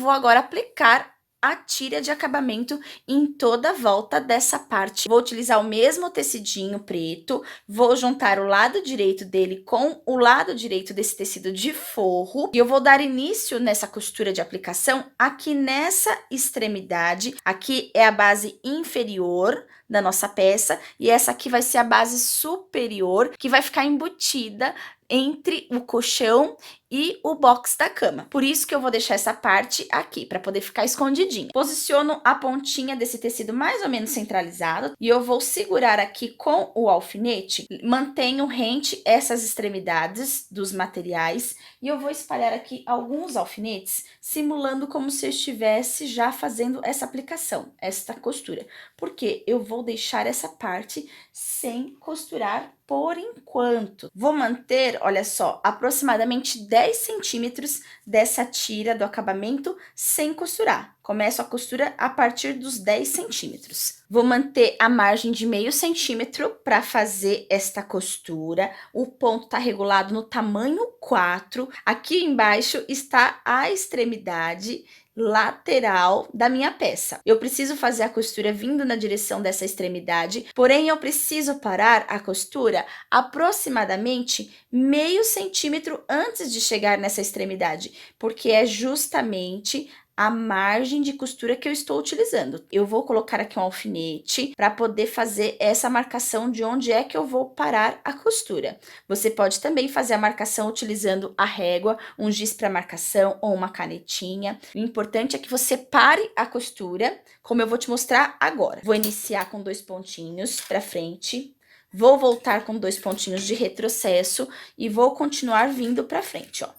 vou agora aplicar a tira de acabamento em toda a volta dessa parte. Vou utilizar o mesmo tecidinho preto, vou juntar o lado direito dele com o lado direito desse tecido de forro e eu vou dar início nessa costura de aplicação aqui nessa extremidade. Aqui é a base inferior da nossa peça e essa aqui vai ser a base superior que vai ficar embutida entre o colchão e o box da cama. Por isso que eu vou deixar essa parte aqui, para poder ficar escondidinho. Posiciono a pontinha desse tecido mais ou menos centralizado e eu vou segurar aqui com o alfinete, mantenho rente essas extremidades dos materiais e eu vou espalhar aqui alguns alfinetes, simulando como se eu estivesse já fazendo essa aplicação, esta costura, porque eu vou deixar essa parte sem costurar por enquanto. Vou manter, olha só, aproximadamente 10 centímetros dessa tira do acabamento sem costurar. Começo a costura a partir dos 10 centímetros. Vou manter a margem de meio centímetro para fazer esta costura. O ponto está regulado no tamanho 4. Aqui embaixo está a extremidade lateral da minha peça. Eu preciso fazer a costura vindo na direção dessa extremidade, porém eu preciso parar a costura aproximadamente meio centímetro antes de chegar nessa extremidade, porque é justamente a margem de costura que eu estou utilizando. Eu vou colocar aqui um alfinete para poder fazer essa marcação de onde é que eu vou parar a costura. Você pode também fazer a marcação utilizando a régua, um giz para marcação ou uma canetinha. O importante é que você pare a costura, como eu vou te mostrar agora. Vou iniciar com 2 pontinhos para frente, vou voltar com 2 pontinhos de retrocesso e vou continuar vindo para frente, ó,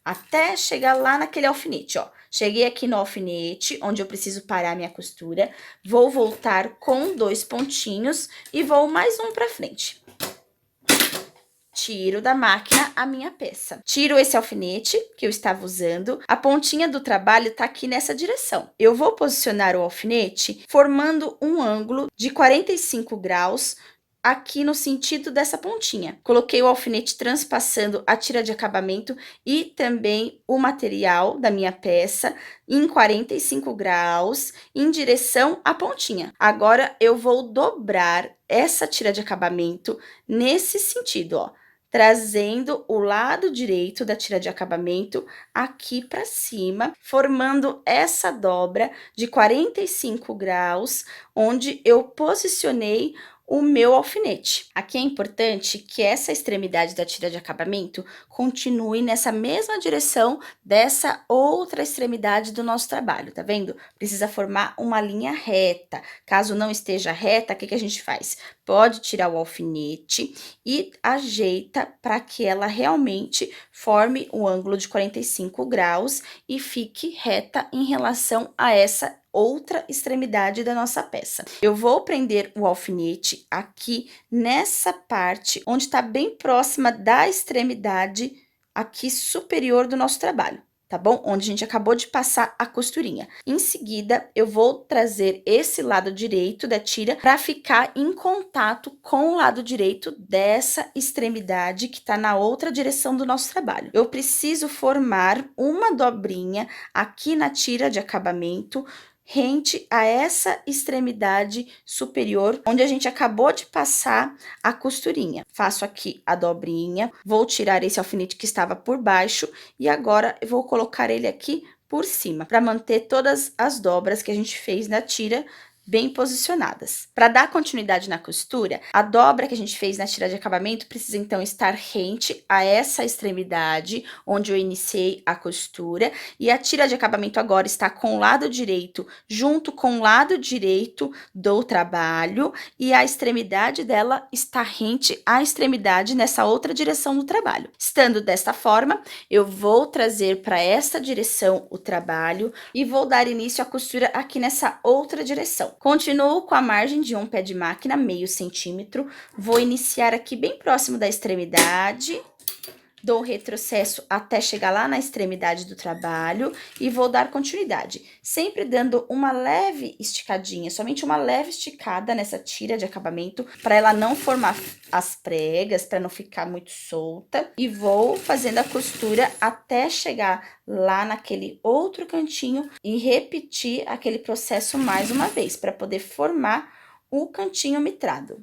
até chegar lá naquele alfinete, ó. Cheguei aqui no alfinete, onde eu preciso parar minha costura, vou voltar com 2 pontinhos e vou mais um para frente. Tiro da máquina a minha peça. Tiro esse alfinete que eu estava usando, a pontinha do trabalho tá aqui nessa direção. Eu vou posicionar o alfinete formando um ângulo de 45 graus, aqui no sentido dessa pontinha. Coloquei o alfinete transpassando a tira de acabamento e também o material da minha peça em 45 graus em direção à pontinha. Agora eu vou dobrar essa tira de acabamento nesse sentido, ó, trazendo o lado direito da tira de acabamento aqui para cima, formando essa dobra de 45 graus, onde eu posicionei o meu alfinete. Aqui é importante que essa extremidade da tira de acabamento continue nessa mesma direção dessa outra extremidade do nosso trabalho, tá vendo? Precisa formar uma linha reta. Caso não esteja reta, o que a gente faz? Pode tirar o alfinete e ajeita para que ela realmente forme o ângulo de 45 graus e fique reta em relação a essa outra extremidade da nossa peça. Eu vou prender o alfinete aqui nessa parte, onde está bem próxima da extremidade aqui superior do nosso trabalho, tá bom? Onde a gente acabou de passar a costurinha. Em seguida, eu vou trazer esse lado direito da tira para ficar em contato com o lado direito dessa extremidade que está na outra direção do nosso trabalho. Eu preciso formar uma dobrinha aqui na tira de acabamento, rente a essa extremidade superior, onde a gente acabou de passar a costurinha. Faço aqui a dobrinha, vou tirar esse alfinete que estava por baixo e agora eu vou colocar ele aqui por cima, para manter todas as dobras que a gente fez na tira bem posicionadas. Para dar continuidade na costura, a dobra que a gente fez na tira de acabamento precisa então estar rente a essa extremidade onde eu iniciei a costura e a tira de acabamento agora está com o lado direito junto com o lado direito do trabalho e a extremidade dela está rente à extremidade nessa outra direção do trabalho. Estando desta forma, eu vou trazer para esta direção o trabalho e vou dar início à costura aqui nessa outra direção. Continuo com a margem de um pé de máquina, meio centímetro. Vou iniciar aqui bem próximo da extremidade. dou retrocesso até chegar lá na extremidade do trabalho e vou dar continuidade, sempre dando uma leve esticadinha, somente uma leve esticada nessa tira de acabamento, para ela não formar as pregas, para não ficar muito solta, e vou fazendo a costura até chegar lá naquele outro cantinho e repetir aquele processo mais uma vez, para poder formar o cantinho mitrado.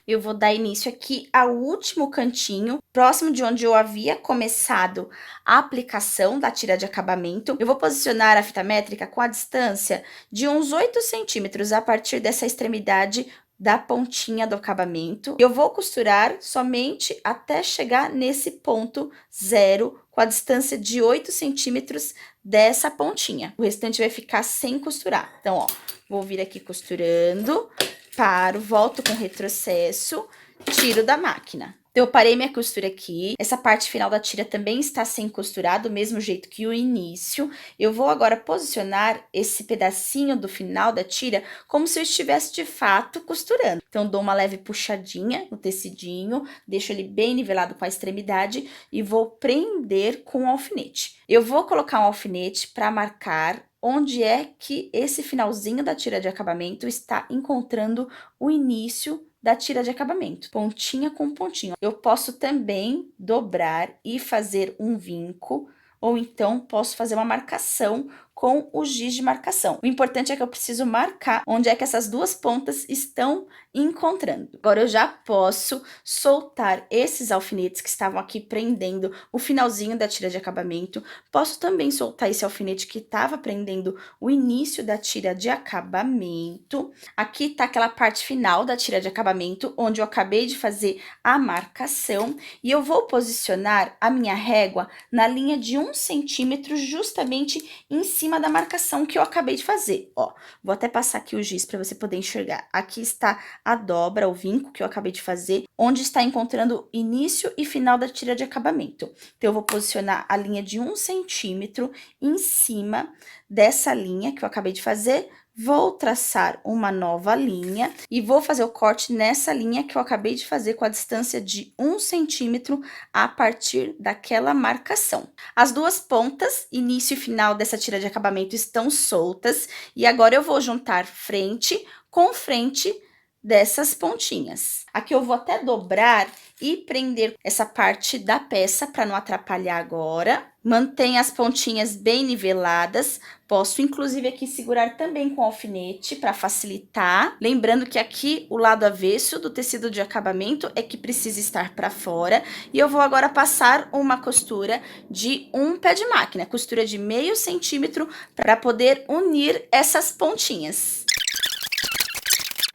Eu vou dar início aqui ao último cantinho, próximo de onde eu havia começado a aplicação da tira de acabamento. Eu vou posicionar a fita métrica com a distância de uns 8 centímetros a partir dessa extremidade da pontinha do acabamento. Eu vou costurar somente até chegar nesse ponto zero, com a distância de 8 centímetros dessa pontinha. O restante vai ficar sem costurar. Então, ó, vou vir aqui costurando, paro, volto com retrocesso, tiro da máquina. Então, eu parei minha costura aqui. Essa parte final da tira também está sem costurar, do mesmo jeito que o início. Eu vou agora posicionar esse pedacinho do final da tira como se eu estivesse de fato costurando. Então, dou uma leve puxadinha no tecidinho, deixo ele bem nivelado com a extremidade e vou prender com o alfinete. Eu vou colocar um alfinete para marcar onde é que esse finalzinho da tira de acabamento está encontrando o início da tira de acabamento, pontinha com pontinho. Eu posso também dobrar e fazer um vinco, ou então posso fazer uma marcação com o giz de marcação. O importante é que eu preciso marcar onde é que essas duas pontas estão encontrando. Agora eu já posso soltar esses alfinetes que estavam aqui prendendo o finalzinho da tira de acabamento. Posso também soltar esse alfinete que estava prendendo o início da tira de acabamento. Aqui tá aquela parte final da tira de acabamento, onde eu acabei de fazer a marcação. E eu vou posicionar a minha régua na linha de 1 centímetro, justamente em cima da marcação que eu acabei de fazer. Ó, vou até passar aqui o giz para você poder enxergar. Aqui está a dobra, o vinco que eu acabei de fazer, onde está encontrando início e final da tira de acabamento. Então, eu vou posicionar a linha de 1 centímetro em cima dessa linha que eu acabei de fazer. Vou traçar uma nova linha e vou fazer o corte nessa linha que eu acabei de fazer com a distância de 1 centímetro a partir daquela marcação. As duas pontas, início e final dessa tira de acabamento, estão soltas e agora eu vou juntar frente com frente dessas pontinhas. Aqui eu vou até dobrar e prender essa parte da peça para não atrapalhar agora. Mantenha as pontinhas bem niveladas. Posso inclusive aqui segurar também com alfinete para facilitar. Lembrando que aqui o lado avesso do tecido de acabamento é que precisa estar para fora. E eu vou agora passar uma costura de um pé de máquina, costura de meio centímetro, para poder unir essas pontinhas.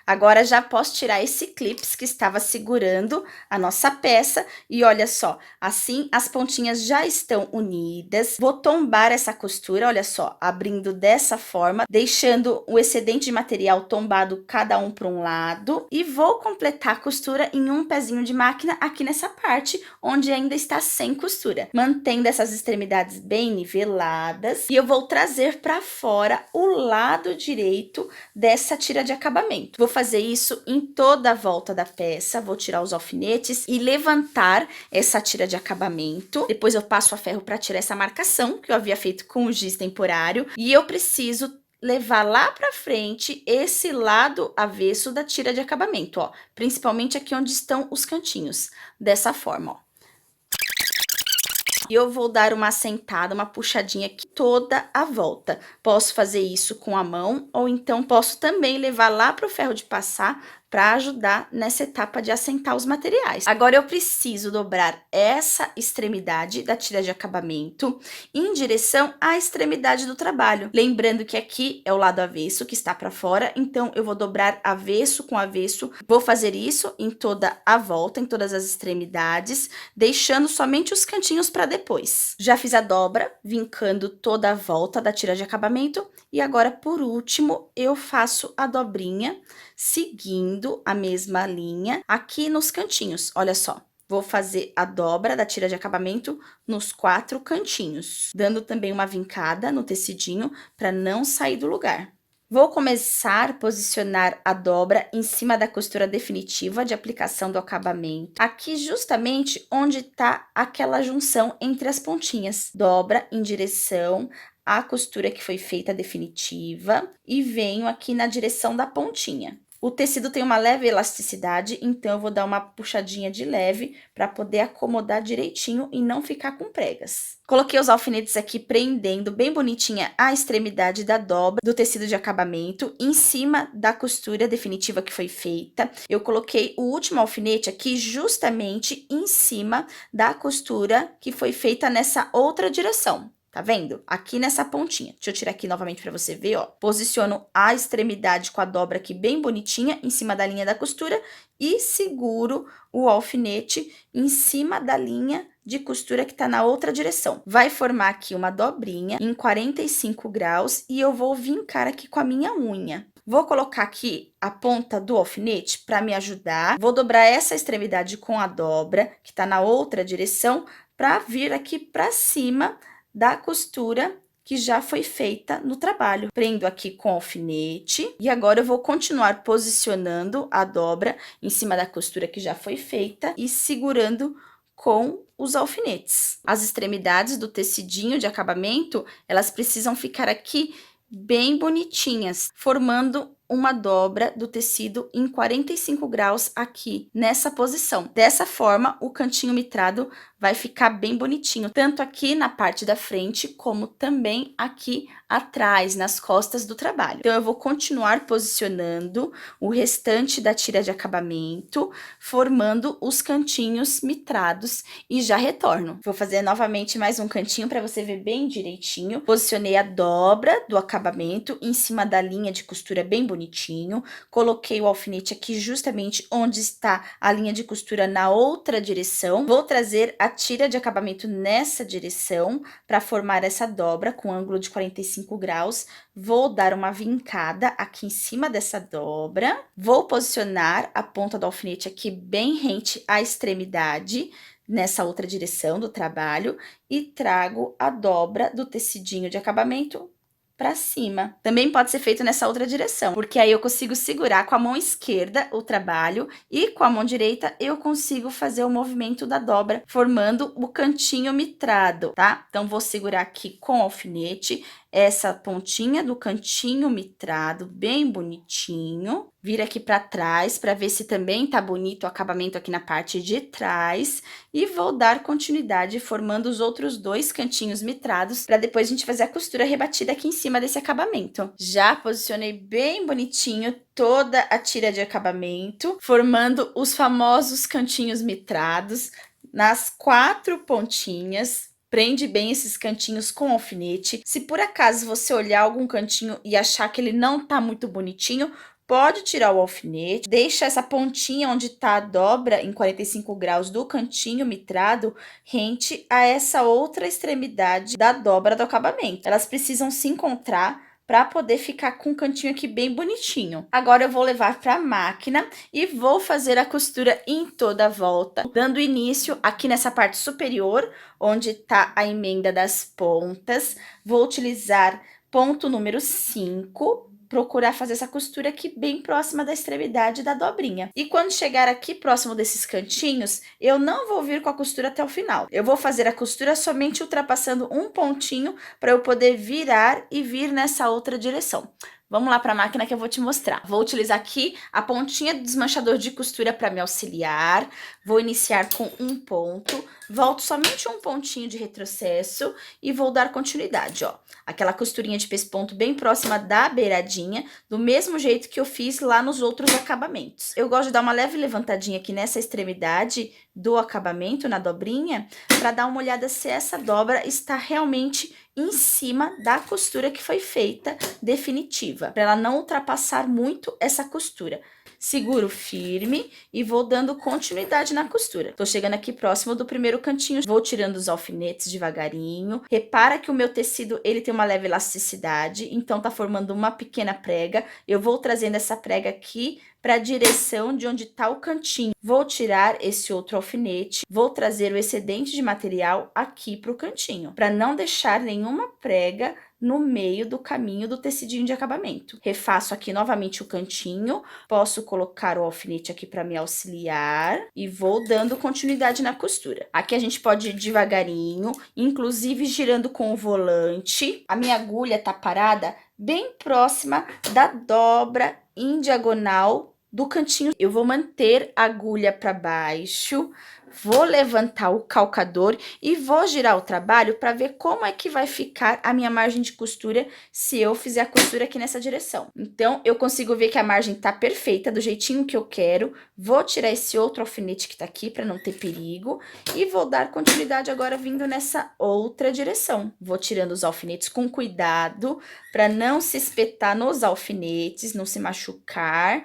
Agora já posso tirar esse clips que estava segurando a nossa peça e olha só, assim as pontinhas já estão unidas. Vou tombar essa costura, olha só, abrindo dessa forma, deixando o excedente de material tombado cada um para um lado e vou completar a costura em um pezinho de máquina aqui nessa parte onde ainda está sem costura, mantendo essas extremidades bem niveladas e eu vou trazer para fora o lado direito dessa tira de acabamento. Vou fazer isso em toda a volta da peça, vou tirar os alfinetes e levantar essa tira de acabamento. Depois eu passo a ferro para tirar essa marcação que eu havia feito com o giz temporário e eu preciso levar lá para frente esse lado avesso da tira de acabamento, ó, principalmente aqui onde estão os cantinhos, dessa forma, ó. E eu vou dar uma assentada, uma puxadinha aqui toda a volta. Posso fazer isso com a mão ou então posso também levar lá para o ferro de passar para ajudar nessa etapa de assentar os materiais. Agora eu preciso dobrar essa extremidade da tira de acabamento em direção à extremidade do trabalho. Lembrando que aqui é o lado avesso que está para fora, então eu vou dobrar avesso com avesso. Vou fazer isso em toda a volta, em todas as extremidades, deixando somente os cantinhos para depois. Já fiz a dobra, vincando toda a volta da tira de acabamento e agora, por último, eu faço a dobrinha seguindo a mesma linha aqui nos cantinhos. Olha só, vou fazer a dobra da tira de acabamento nos 4 cantinhos, dando também uma vincada no tecidinho para não sair do lugar. Vou começar a posicionar a dobra em cima da costura definitiva de aplicação do acabamento, aqui justamente onde está aquela junção entre as pontinhas. Dobra em direção à costura que foi feita definitiva e venho aqui na direção da pontinha. O tecido tem uma leve elasticidade, então eu vou dar uma puxadinha de leve para poder acomodar direitinho e não ficar com pregas. Coloquei os alfinetes aqui prendendo bem bonitinha a extremidade da dobra do tecido de acabamento em cima da costura definitiva que foi feita. Eu coloquei o último alfinete aqui justamente em cima da costura que foi feita nessa outra direção. Tá vendo? Aqui nessa pontinha. Deixa eu tirar aqui novamente para você ver, ó. Posiciono a extremidade com a dobra aqui bem bonitinha em cima da linha da costura e seguro o alfinete em cima da linha de costura que tá na outra direção. Vai formar aqui uma dobrinha em 45 graus e eu vou vincar aqui com a minha unha. Vou colocar aqui a ponta do alfinete para me ajudar. Vou dobrar essa extremidade com a dobra que tá na outra direção para vir aqui para cima da costura que já foi feita no trabalho. Prendo aqui com alfinete e agora eu vou continuar posicionando a dobra em cima da costura que já foi feita e segurando com os alfinetes. As extremidades do tecidinho de acabamento, elas precisam ficar aqui bem bonitinhas, formando uma dobra do tecido em 45 graus aqui nessa posição. Dessa forma, o cantinho mitrado vai ficar bem bonitinho, tanto aqui na parte da frente, como também aqui atrás, nas costas do trabalho. Então, eu vou continuar posicionando o restante da tira de acabamento, formando os cantinhos mitrados e já retorno. Vou fazer novamente mais um cantinho para você ver bem direitinho. Posicionei a dobra do acabamento em cima da linha de costura bem bonitinho. Coloquei o alfinete aqui justamente onde está a linha de costura na outra direção. Vou trazer a tira de acabamento nessa direção para formar essa dobra com ângulo de 45 graus. Vou dar uma vincada aqui em cima dessa dobra. Vou posicionar a ponta do alfinete aqui bem rente à extremidade nessa outra direção do trabalho e trago a dobra do tecidinho de acabamento para cima. Também pode ser feito nessa outra direção, porque aí eu consigo segurar com a mão esquerda o trabalho e com a mão direita eu consigo fazer o movimento da dobra, formando o cantinho mitrado, tá? Então, vou segurar aqui com o alfinete essa pontinha do cantinho mitrado, bem bonitinho. Vir aqui para trás para ver se também tá bonito o acabamento aqui na parte de trás. E vou dar continuidade formando os outros dois cantinhos mitrados para depois a gente fazer a costura rebatida aqui em cima desse acabamento. Já posicionei bem bonitinho toda a tira de acabamento, formando os famosos cantinhos mitrados nas 4 pontinhas. Prende bem esses cantinhos com alfinete. Se por acaso você olhar algum cantinho e achar que ele não tá muito bonitinho, pode tirar o alfinete, deixa essa pontinha onde tá a dobra em 45 graus do cantinho mitrado rente a essa outra extremidade da dobra do acabamento. Elas precisam se encontrar para poder ficar com o cantinho aqui bem bonitinho. Agora eu vou levar para a máquina e vou fazer a costura em toda a volta, dando início aqui nessa parte superior, onde tá a emenda das pontas. Vou utilizar ponto número 5, procurar fazer essa costura aqui bem próxima da extremidade da dobrinha. E quando chegar aqui próximo desses cantinhos, eu não vou vir com a costura até o final. Eu vou fazer a costura somente ultrapassando um pontinho para eu poder virar e vir nessa outra direção. Vamos lá para a máquina que eu vou te mostrar. Vou utilizar aqui a pontinha do desmanchador de costura para me auxiliar. Vou iniciar com um ponto, volto somente um pontinho de retrocesso e vou dar continuidade, ó. Aquela costurinha de pesponto bem próxima da beiradinha, do mesmo jeito que eu fiz lá nos outros acabamentos. Eu gosto de dar uma leve levantadinha aqui nessa extremidade do acabamento, na dobrinha, para dar uma olhada se essa dobra está realmente em cima da costura que foi feita definitiva, para ela não ultrapassar muito essa costura. Seguro firme e vou dando continuidade na costura. Tô chegando aqui próximo do primeiro cantinho, vou tirando os alfinetes devagarinho. Repara que o meu tecido, ele tem uma leve elasticidade, então tá formando uma pequena prega. Eu vou trazendo essa prega aqui para a direção de onde está o cantinho. Vou tirar esse outro alfinete, vou trazer o excedente de material aqui para o cantinho, para não deixar nenhuma prega no meio do caminho do tecidinho de acabamento. Refaço aqui novamente o cantinho, posso colocar o alfinete aqui para me auxiliar e vou dando continuidade na costura. Aqui a gente pode ir devagarinho, inclusive girando com o volante. A minha agulha tá parada bem próxima da dobra em diagonal do cantinho. Eu vou manter a agulha para baixo, vou levantar o calcador e vou girar o trabalho para ver como é que vai ficar a minha margem de costura se eu fizer a costura aqui nessa direção. Então, eu consigo ver que a margem tá perfeita, do jeitinho que eu quero. Vou tirar esse outro alfinete que tá aqui para não ter perigo e vou dar continuidade agora vindo nessa outra direção. Vou tirando os alfinetes com cuidado para não se espetar nos alfinetes, não se machucar.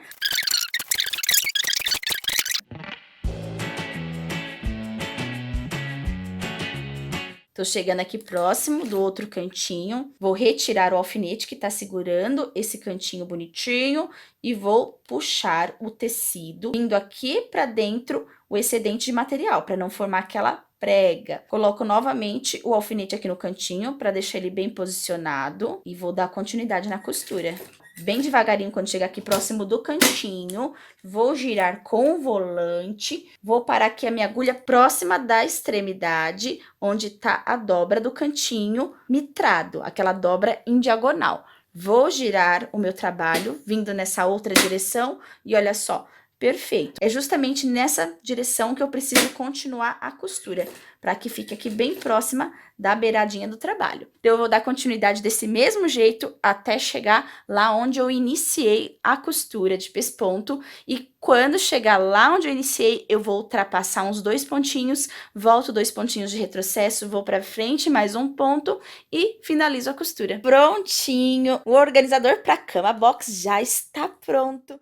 Tô chegando aqui próximo do outro cantinho, vou retirar o alfinete que tá segurando esse cantinho bonitinho e vou puxar o tecido, vindo aqui pra dentro o excedente de material, para não formar aquela prega. Coloco novamente o alfinete aqui no cantinho para deixar ele bem posicionado e vou dar continuidade na costura. Bem devagarinho, quando chegar aqui próximo do cantinho, vou girar com o volante, vou parar aqui a minha agulha próxima da extremidade, onde tá a dobra do cantinho mitrado, aquela dobra em diagonal. Vou girar o meu trabalho, vindo nessa outra direção, e olha só, perfeito. É justamente nessa direção que eu preciso continuar a costura, para que fique aqui bem próxima da beiradinha do trabalho. Então, eu vou dar continuidade desse mesmo jeito até chegar lá onde eu iniciei a costura de pesponto. E quando chegar lá onde eu iniciei, eu vou ultrapassar uns 2 pontinhos, volto 2 pontinhos de retrocesso, vou para frente mais um ponto e finalizo a costura. Prontinho! O organizador para cama box já está pronto.